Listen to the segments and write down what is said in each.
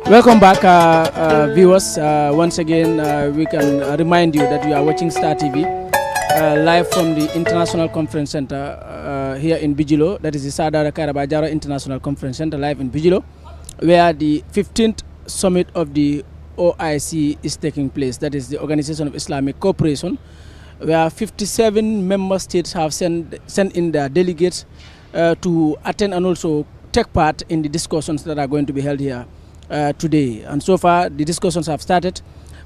Welcome back, viewers. Once again, we can remind you that you are watching Star TV live from the International Conference Center here in Bijilo. That is the Sadara Karabajara International Conference Center live in Bijilo, where the 15th summit of the OIC is taking place. That is the Organization of Islamic Cooperation, where 57 member states have sent in their delegates to attend and also take part in the discussions that are going to be held here today. And so far the discussions have started,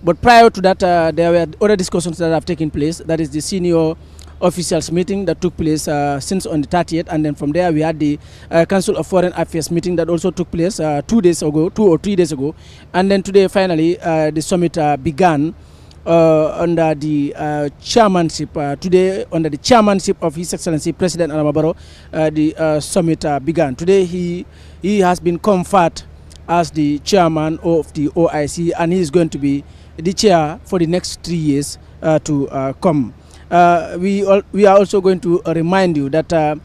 but prior to that there were other discussions that have taken place. That is the senior officials meeting that took place since on the 30th, and then from there we had the Council of Foreign Affairs meeting that also took place 2 or 3 days ago, and then today finally the summit began under the chairmanship today under the chairmanship of His Excellency President Adama Barrow. The summit began today. He has been conferred as the chairman of the OIC, and he is going to be the chair for the next 3 years to come. We are also going to remind you that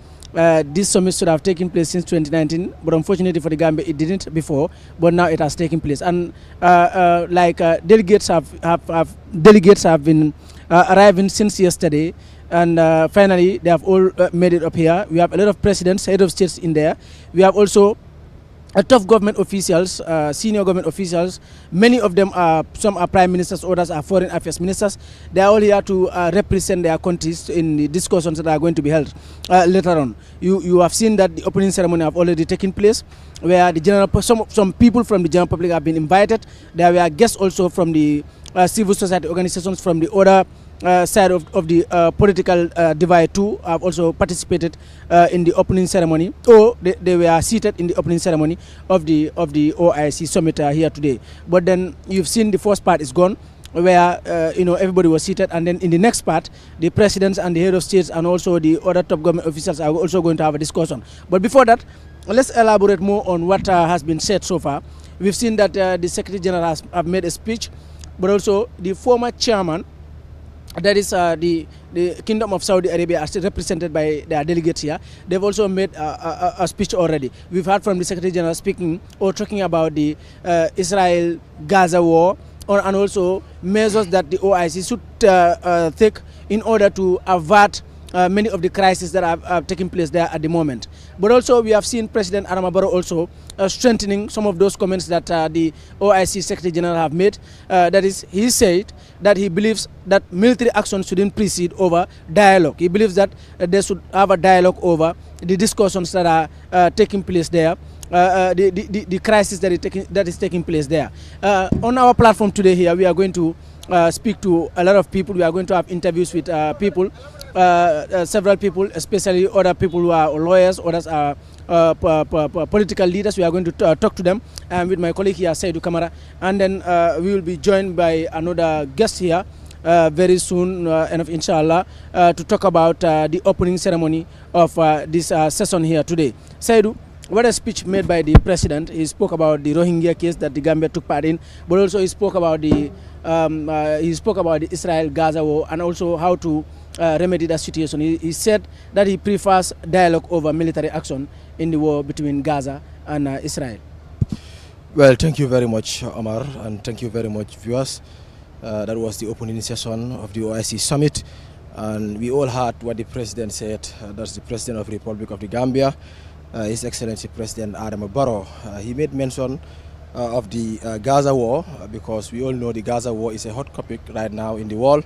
this summit should have taken place since 2019, but unfortunately for the Gambia it didn't before, but now it has taken place. And delegates have been arriving since yesterday, and finally they have all made it up here. We have a lot of presidents, head of states in there. We have also top government officials, senior government officials. Many of them some are prime ministers, others are foreign affairs ministers. They are all here to represent their countries in the discussions that are going to be held later on. You have seen that the opening ceremony have already taken place, where the general some people from the general public have been invited. There were guests also from the civil society organizations from the other side of the political divide too. Have also participated in the opening ceremony, or they were seated in the opening ceremony of the OIC summit here today. But then you've seen the first part is gone, where everybody was seated, and then in the next part the presidents and the head of states and also the other top government officials are also going to have a discussion. But before that, let's elaborate more on what has been said so far. We've seen that the Secretary General have made a speech, but also the former chairman, that is the Kingdom of Saudi Arabia, are still represented by their delegates here. They've also made a speech already. We've heard from the Secretary General speaking or talking about the Israel-Gaza war, and also measures that the OIC should take in order to avert many of the crises that are taking place there at the moment. But also we have seen President Adama Barrow also strengthening some of those comments that the OIC Secretary General have made. That is, he said that he believes that military action shouldn't precede over dialogue. He believes that they should have a dialogue over the discussions that are taking place there, the crisis that is taking place there. On our platform today here, we are going to speak to a lot of people. We are going to have interviews with people, several people, especially other people who are lawyers, others are political leaders. We are going to talk to them, and with my colleague here, Saidu Kamara, and then we will be joined by another guest here very soon, enough inshallah, to talk about the opening ceremony of this session here today. Saidu, what a speech made by the president. He spoke about the Rohingya case that the Gambia took part in, but also he spoke about the Israel-Gaza war, and also how to remedy that situation. He said that he prefers dialogue over military action in the war between Gaza and Israel. Well, thank you very much, Omar, and thank you very much, viewers. That was the opening session of the OIC summit, and we all heard what the president said. That's the President of the Republic of the Gambia, His Excellency President Adama Barrow. He made mention of the Gaza war, because we all know the Gaza war is a hot topic right now in the world,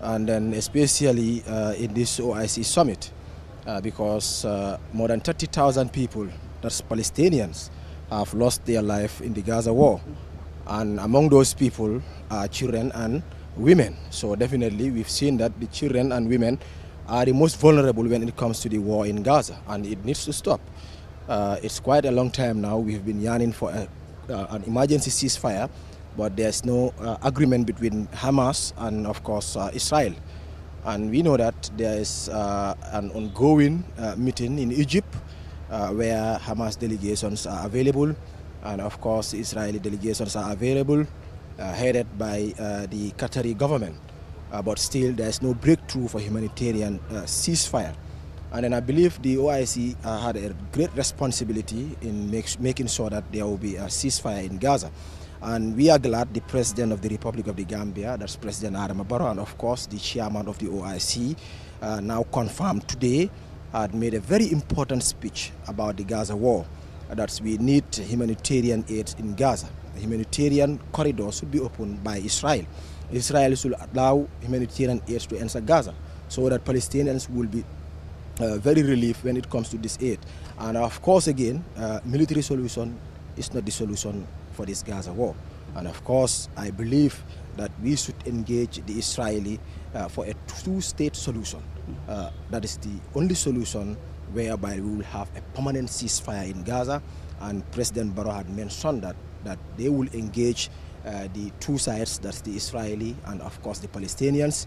and then especially in this OIC summit, because more than 30,000 people, that's Palestinians, have lost their life in the Gaza war, and among those people are children and women. So definitely we've seen that the children and women are the most vulnerable when it comes to the war in Gaza, and it needs to stop. It's quite a long time now we've been yearning for an emergency ceasefire, but there's no agreement between Hamas and of course Israel. And we know that there is an ongoing meeting in Egypt where Hamas delegations are available, and of course Israeli delegations are available, headed by the Qatari government. But still there's no breakthrough for humanitarian ceasefire. And then I believe the OIC had a great responsibility in making sure that there will be a ceasefire in Gaza. And we are glad the President of the Republic of the Gambia, that's President Adama Barrow, and of course the Chairman of the OIC, now confirmed today, had made a very important speech about the Gaza war. That we need humanitarian aid in Gaza. The humanitarian corridor should be opened by Israel. Israel should allow humanitarian aid to enter Gaza so that Palestinians will be very relieved when it comes to this aid. And of course, again, military solution is not the solution for this Gaza war. And of course, I believe that we should engage the Israeli for a two-state solution. That is the only solution whereby we will have a permanent ceasefire in Gaza. And President Barrow had mentioned that they will engage the two sides, that's the Israeli and of course the Palestinians,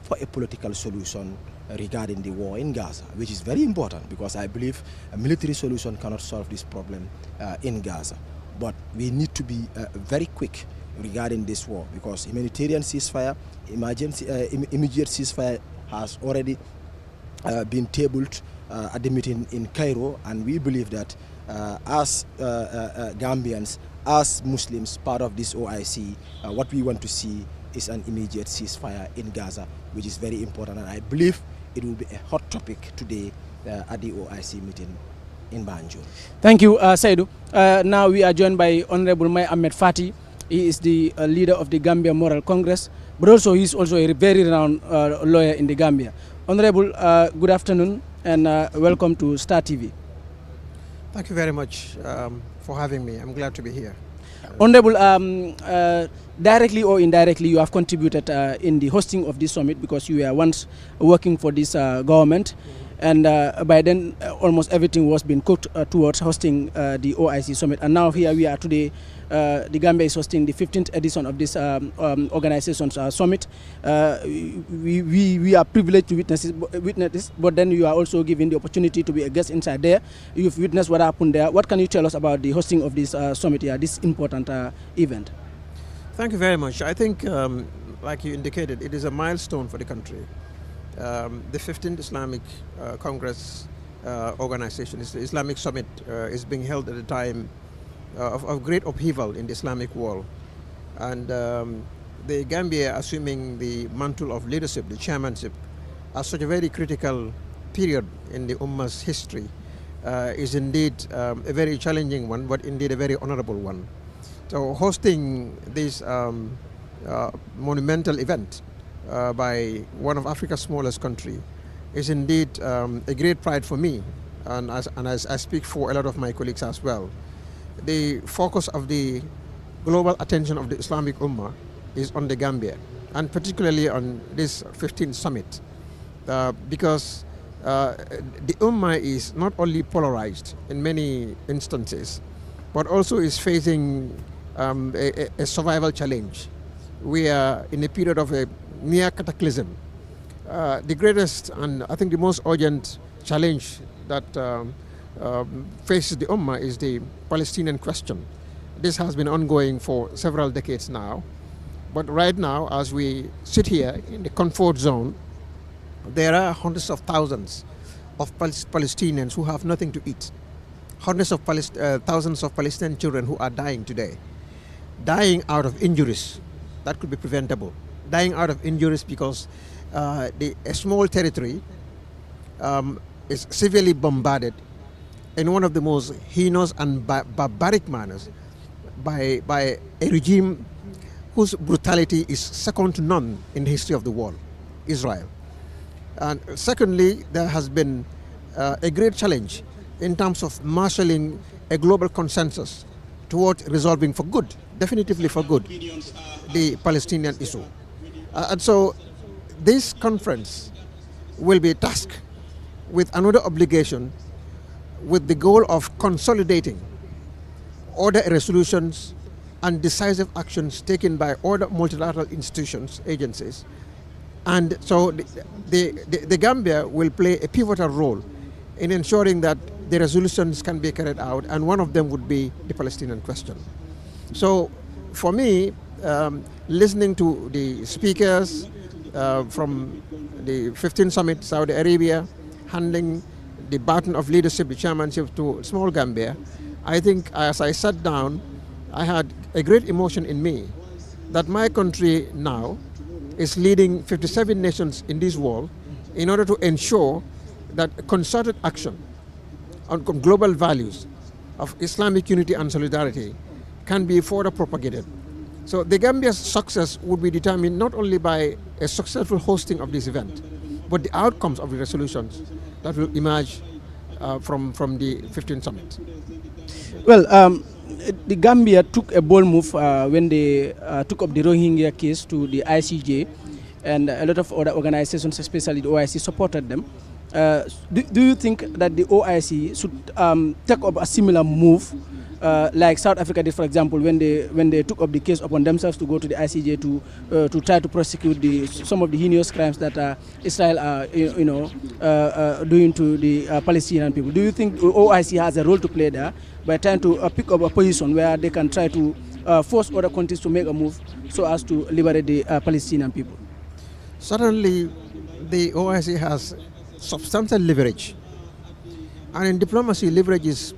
for a political solution regarding the war in Gaza, which is very important because I believe a military solution cannot solve this problem in Gaza. But we need to be very quick regarding this war because humanitarian ceasefire, immediate ceasefire has already been tabled at the meeting in Cairo, and we believe that as Gambians, as Muslims, part of this OIC, what we want to see is an immediate ceasefire in Gaza, which is very important, and I believe it will be a hot topic today at the OIC meeting in Banjul. Thank you, Saidu. Now we are joined by Honorable Mai Ahmad Fatty. He is the leader of the Gambia Moral Congress, but also he is also a very renowned lawyer in the Gambia. Honorable, good afternoon and welcome to Star TV. Thank you very much for having me. I'm glad to be here. Honorable, directly or indirectly, you have contributed in the hosting of this summit because you were once working for this government. And by then, almost everything was being cooked towards hosting the OIC summit. And now here we are today. The Gambia is hosting the 15th edition of this organization's summit. We are privileged to witness this, but then you are also given the opportunity to be a guest inside there. You've witnessed what happened there. What can you tell us about the hosting of this summit here, this important event? Thank you very much. I think, like you indicated, it is a milestone for the country. The 15th Islamic Congress organization, the Islamic Summit, is being held at a time of great upheaval in the Islamic world. And the Gambia assuming the mantle of leadership, the chairmanship, at such a very critical period in the Ummah's history is indeed a very challenging one, but indeed a very honorable one. So hosting this monumental event by one of Africa's smallest country is indeed a great pride for me, and as I speak for a lot of my colleagues as well. The focus of the global attention of the Islamic Ummah is on the Gambia, and particularly on this 15th summit, because the Ummah is not only polarized in many instances, but also is facing a survival challenge. We are in a period of a near cataclysm. The greatest and I think the most urgent challenge that faces the Ummah is the Palestinian question. This has been ongoing for several decades now, but right now, as we sit here in the comfort zone, there are hundreds of thousands of Palestinians who have nothing to eat. Hundreds of thousands of Palestinian children who are dying today, dying out of injuries that could be preventable, dying out of injuries because a small territory is severely bombarded in one of the most heinous and barbaric manners by a regime whose brutality is second to none in the history of the world, Israel. And secondly, there has been a great challenge in terms of marshalling a global consensus towards resolving for good, definitively for good, the Palestinian issue. And so this conference will be tasked with another obligation with the goal of consolidating other resolutions and decisive actions taken by other multilateral institutions, agencies. And so the Gambia will play a pivotal role in ensuring that the resolutions can be carried out, and one of them would be the Palestinian question. So for me, listening to the speakers from the 15th Summit, Saudi Arabia, handing the baton of leadership, the chairmanship to small Gambia, I think as I sat down, I had a great emotion in me that my country now is leading 57 nations in this world in order to ensure that concerted action on global values of Islamic unity and solidarity can be further propagated. So the Gambia's success would be determined not only by a successful hosting of this event, but the outcomes of the resolutions that will emerge from the 15th summit. Well, the Gambia took a bold move when they took up the Rohingya case to the ICJ, and a lot of other organizations, especially the OIC, supported them. Do you think that the OIC should take up a similar move like South Africa did, for example, when they took up the case upon themselves to go to the ICJ to try to prosecute some of the heinous crimes that Israel are doing to the Palestinian people? Do you think OIC has a role to play there by trying to pick up a position where they can try to force other countries to make a move so as to liberate the Palestinian people? Certainly, the OIC has substantial leverage, and in diplomacy, leverage is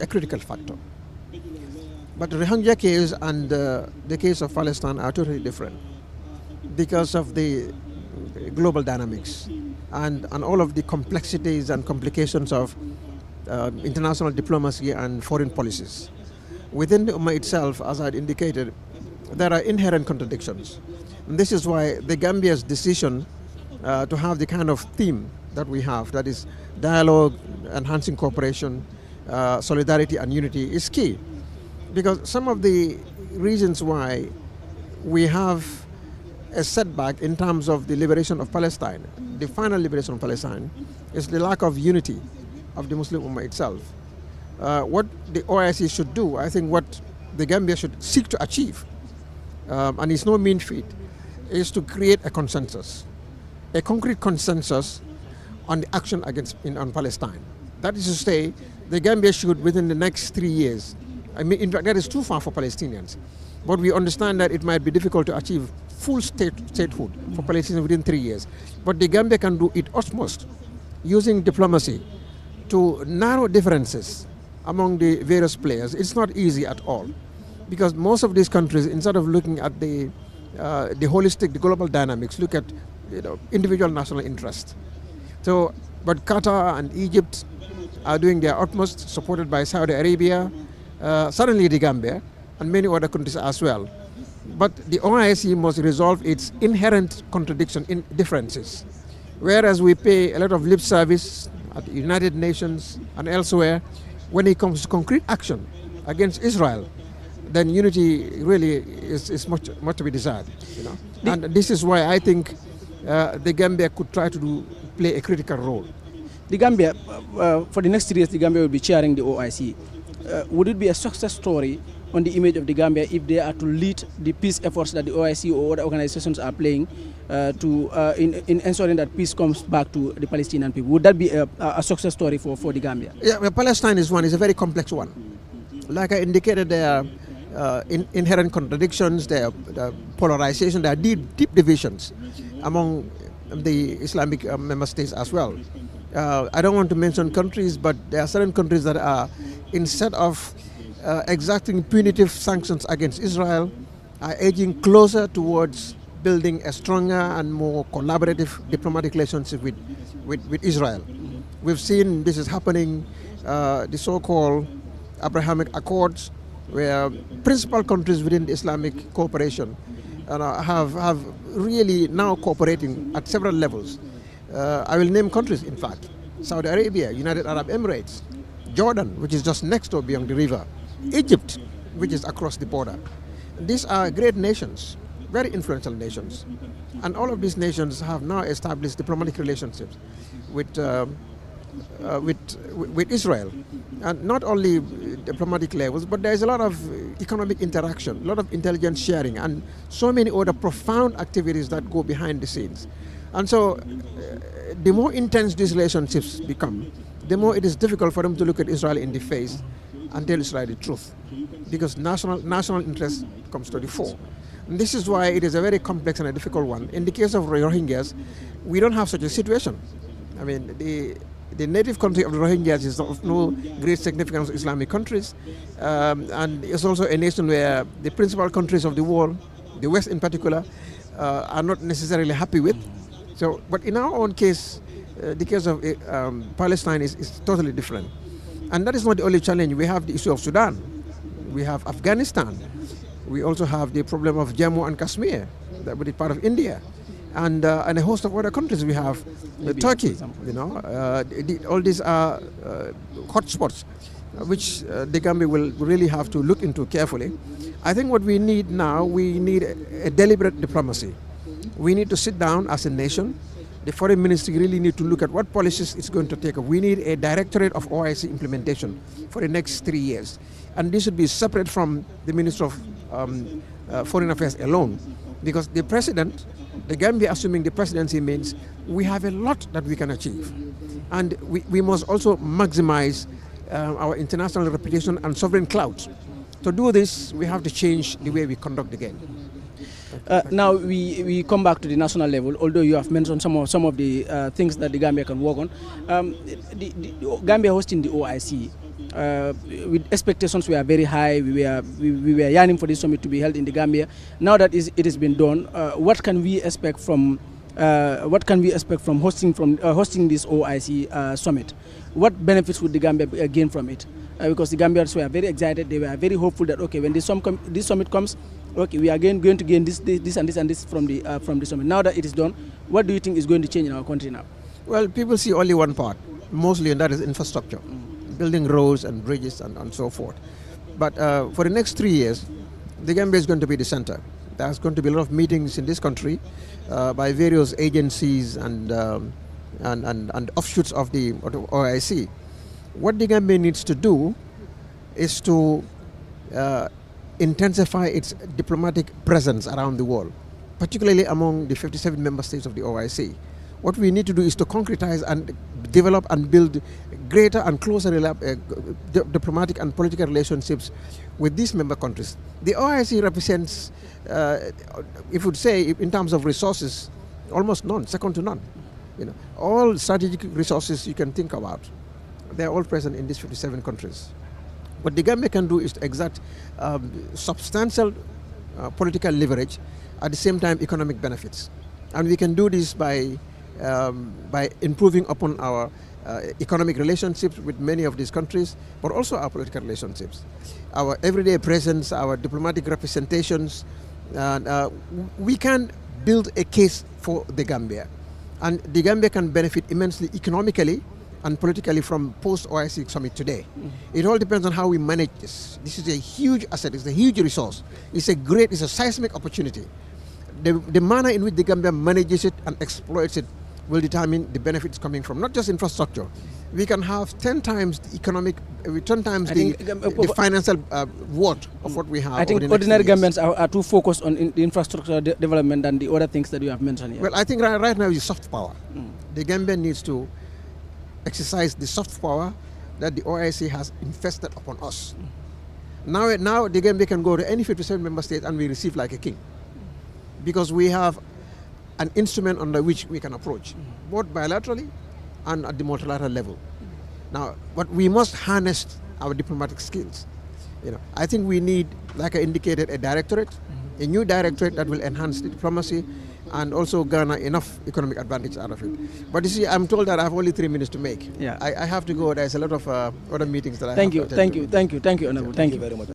a critical factor. But the Rohingya case and the case of Palestine are totally different because of the global dynamics and all of the complexities and complications of international diplomacy and foreign policies. Within the Ummah itself, as I indicated, there are inherent contradictions. And this is why the Gambia's decision to have the kind of theme that we have, that is dialogue, enhancing cooperation, solidarity and unity, is key. Because some of the reasons why we have a setback in terms of the liberation of Palestine, the final liberation of Palestine, is the lack of unity of the Muslim Ummah itself. What the OIC should do, I think what the Gambia should seek to achieve, and it's no mean feat, is to create a consensus, a concrete consensus on the action on Palestine. That is to say, the Gambia should, within the next 3 years, I mean, in fact, that is too far for Palestinians, but we understand that it might be difficult to achieve full statehood for Palestinians within 3 years. But the Gambia can do its utmost, using diplomacy, to narrow differences among the various players. It's not easy at all, because most of these countries, instead of looking at the holistic, the global dynamics, look at individual national interest. So, but Qatar and Egypt are doing their utmost, supported by Saudi Arabia, certainly the Gambia, and many other countries as well. But the OIC must resolve its inherent contradiction in differences. Whereas we pay a lot of lip service at the United Nations and elsewhere, when it comes to concrete action against Israel, then unity really is much to be desired. And this is why I think the Gambia could try to play a critical role. The Gambia, for the next 3 years, the Gambia will be chairing the OIC. Would it be a success story on the image of the Gambia if they are to lead the peace efforts that the OIC or other organizations are playing in ensuring that peace comes back to the Palestinian people? Would that be a success story for the Gambia? Yeah, well, Palestine is a very complex one. Like I indicated, there are inherent contradictions, there are polarization, there are deep divisions among the Islamic member states as well. I don't want to mention countries, but there are certain countries that are, instead of exacting punitive sanctions against Israel, are edging closer towards building a stronger and more collaborative diplomatic relationship with Israel. We've seen this is happening, the so-called Abrahamic Accords, where principal countries within the Islamic cooperation have really now cooperating at several levels. I will name countries, in fact: Saudi Arabia, United Arab Emirates, Jordan, which is just next door beyond the river, Egypt, which is across the border. These are great nations, very influential nations, and all of these nations have now established diplomatic relationships with Israel, and not only diplomatic levels, but there is a lot of economic interaction, a lot of intelligence sharing, and so many other profound activities that go behind the scenes. And so, the more intense these relationships become, the more it is difficult for them to look at Israel in the face and tell Israel the truth, because national interest comes to the fore. And this is why it is a very complex and a difficult one. In the case of Rohingyas, we don't have such a situation. I mean, the native country of the Rohingyas is of no great significance to Islamic countries, and it's also a nation where the principal countries of the world, the West in particular, are not necessarily happy with. So, but in our own case, the case of Palestine is totally different. And that is not the only challenge. We have the issue of Sudan. We have Afghanistan. We also have the problem of Jammu and Kashmir, that would be part of India. And a host of other countries. We have Turkey, you know. All these are hotspots, which the Gambia will really have to look into carefully. I think what we need now, we need a deliberate diplomacy. We need to sit down as a nation. The foreign ministry really need to look at what policies it's going to take. We need a directorate of OIC implementation for the next 3 years. And this should be separate from the Minister of Foreign Affairs alone. Because the president, the Gambia assuming the presidency means we have a lot that we can achieve. And we must also maximize our international reputation and sovereign clout. To do this, we have to change the way we conduct the game. Now we come back to the national level, although you have mentioned some of the things that the Gambia can work on. The Gambia hosting the OIC, with expectations were very high. We were yearning for this summit to be held in the Gambia. Now that it has been done, what can we expect from hosting this OIC summit? What benefits would the Gambia gain from it? Because the Gambians were very excited. They were very hopeful that okay, when this summit comes, okay, we are going to gain this and this from the summit. Now that it is done, what do you think is going to change in our country now? Well, people see only one part, mostly, and that is infrastructure, building roads and bridges and so forth. But for the next 3 years, the Gambia is going to be the center. There's going to be a lot of meetings in this country by various agencies and offshoots of the OIC. What the Gambia needs to do is to intensify its diplomatic presence around the world, particularly among the 57 member states of the OIC. What we need to do is to concretize and develop and build greater and closer diplomatic and political relationships with these member countries. The OIC represents, if you'd say, in terms of resources, almost none, second to none. You know, all strategic resources you can think about, they're all present in these 57 countries. What the Gambia can do is to exert substantial political leverage, at the same time economic benefits. And we can do this by improving upon our economic relationships with many of these countries, but also our political relationships. Our everyday presence, our diplomatic representations, we can build a case for the Gambia. And the Gambia can benefit immensely economically and politically from post-OIC summit today. It all depends on how we manage this. This is a huge asset, it's a huge resource. It's a seismic opportunity. The manner in which the Gambia manages it and exploits it will determine the benefits coming from not just infrastructure. We can have 10 times the economic, 10 times the financial worth of what we have. I think ordinary Gambians are too focused on the infrastructure development and the other things that you have mentioned here. Well, I think right now is soft power. The Gambia needs to exercise the soft power that the OIC has invested upon us. Now the Gambia can go to any 57 member state and we receive like a king, because we have an instrument under which we can approach, both bilaterally and at the multilateral level. Now, but we must harness our diplomatic skills. You know, I think we need, like I indicated, a directorate, a new directorate that will enhance the diplomacy and also garner enough economic advantage out of it. But you see, I'm told that I have only 3 minutes to make. Yeah. I have to go. There's a lot of other meetings that I have to attend to. Thank you, Honorable. Thank you very much.